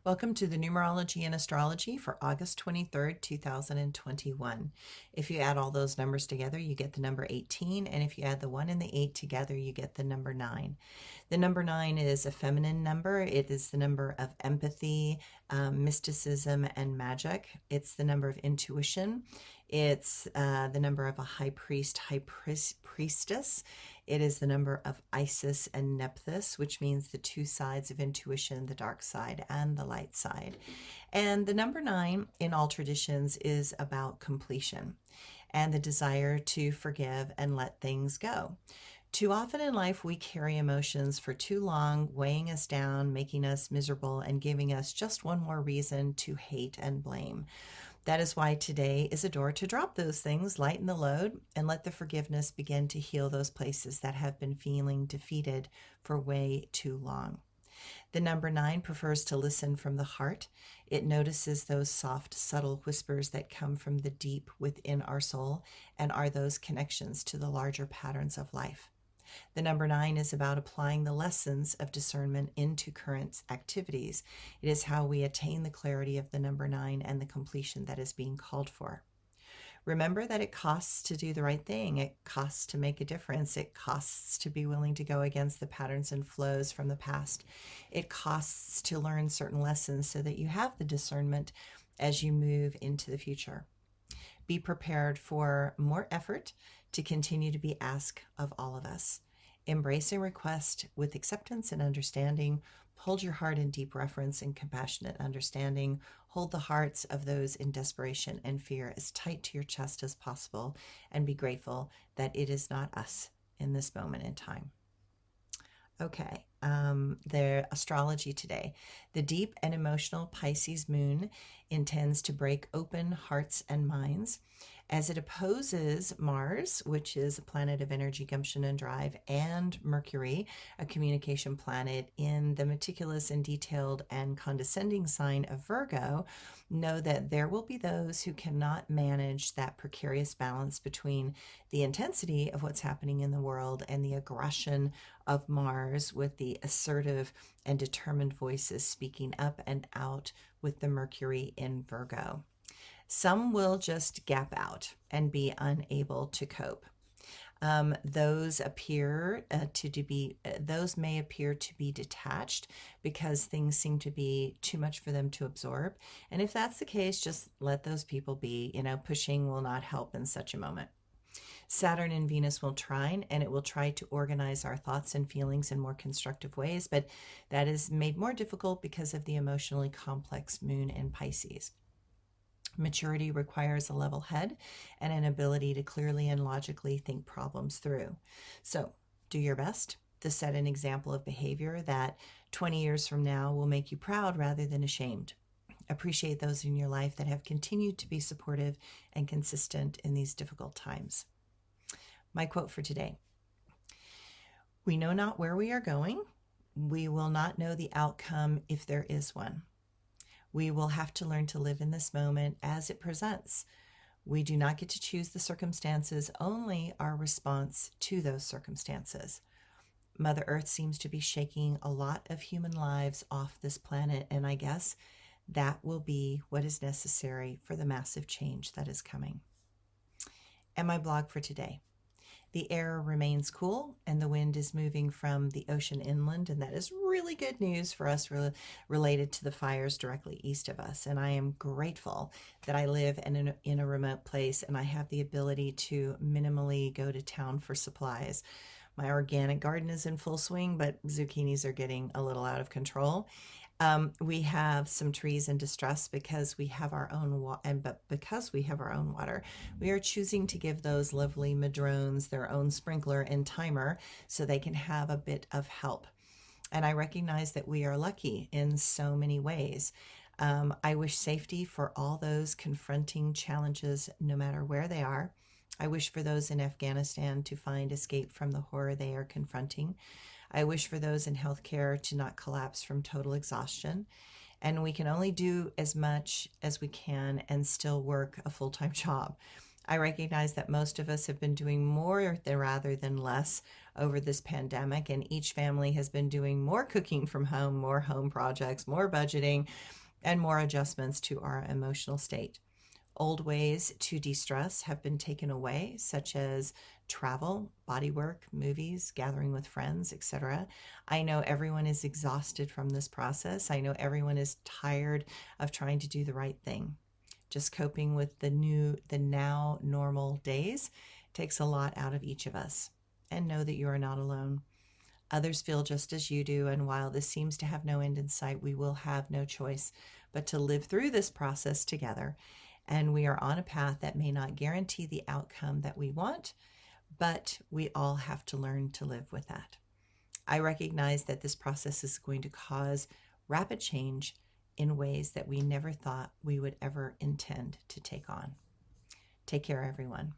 Welcome to the Numerology and Astrology for August 23rd, 2021. If you add all those numbers together, you get the number 18, and if you add the 1 and the 8 together, you get the number 9. The number 9 is a feminine number. It is the number of empathy, mysticism, and magic. It's the number of intuition. It's the number of a high priest, priestess. It is the number of Isis and Nephthys, which means the two sides of intuition, the dark side and the light side. And the number 9 in all traditions is about completion and the desire to forgive and let things go. Too often in life, we carry emotions for too long, weighing us down, making us miserable, and giving us just one more reason to hate and blame. That is why today is a door to drop those things, lighten the load, and let the forgiveness begin to heal those places that have been feeling defeated for way too long. The number 9 prefers to listen from the heart. It notices those soft, subtle whispers that come from the deep within our soul and are those connections to the larger patterns of life. The number 9 is about applying the lessons of discernment into current activities. It is how we attain the clarity of the number 9 and the completion that is being called for. Remember that it costs to do the right thing. It costs to make a difference. It costs to be willing to go against the patterns and flows from the past. It costs to learn certain lessons so that you have the discernment as you move into the future. Be prepared for more effort to continue to be asked of all of us. Embrace a request with acceptance and understanding. Hold your heart in deep reverence and compassionate understanding. Hold the hearts of those in desperation and fear as tight to your chest as possible, and be grateful that it is not us in this moment in time. Okay, the astrology today. The deep and emotional Pisces moon intends to break open hearts and minds as it opposes Mars, which is a planet of energy, gumption, and drive, and Mercury, a communication planet, in the meticulous and detailed and condescending sign of Virgo. Know that there will be those who cannot manage that precarious balance between the intensity of what's happening in the world and the aggression of Mars, with the assertive and determined voices speaking up and out with the Mercury in Virgo. Some will just gap out and be unable to cope. Those may appear to be detached because things seem to be too much for them to absorb. And if that's the case, just let those people be. Pushing will not help in such a moment. Saturn and Venus will trine, and it will try to organize our thoughts and feelings in more constructive ways, but that is made more difficult because of the emotionally complex moon in Pisces. Maturity requires a level head and an ability to clearly and logically think problems through. So do your best to set an example of behavior that 20 years from now will make you proud rather than ashamed. Appreciate those in your life that have continued to be supportive and consistent in these difficult times. My quote for today: we know not where we are going. We will not know the outcome if there is one. We will have to learn to live in this moment as it presents. We do not get to choose the circumstances, only our response to those circumstances. Mother Earth seems to be shaking a lot of human lives off this planet, and I guess that will be what is necessary for the massive change that is coming. And my blog for today: the air remains cool and the wind is moving from the ocean inland, and that is really good news for us related to the fires directly east of us. And I am grateful that I live in a remote place and I have the ability to minimally go to town for supplies. My organic garden is in full swing, but zucchinis are getting a little out of control. We have some trees in distress because we have our own because we have our own water, we are choosing to give those lovely madrones their own sprinkler and timer so they can have a bit of help. And I recognize that we are lucky in so many ways. I wish safety for all those confronting challenges, no matter where they are. I wish for those in Afghanistan to find escape from the horror they are confronting. I wish for those in healthcare to not collapse from total exhaustion. And we can only do as much as we can and still work a full-time job. I recognize that most of us have been doing more rather than less over this pandemic, and each family has been doing more cooking from home, more home projects, more budgeting, and more adjustments to our emotional state. Old ways to de-stress have been taken away, such as travel, body work, movies, gathering with friends, etc. I know everyone is exhausted from this process. I know everyone is tired of trying to do the right thing. Just coping with the now normal days takes a lot out of each of us. And know that you are not alone. Others feel just as you do, and while this seems to have no end in sight, we will have no choice but to live through this process together. And we are on a path that may not guarantee the outcome that we want, but we all have to learn to live with that. I recognize that this process is going to cause rapid change in ways that we never thought we would ever intend to take on. Take care, everyone.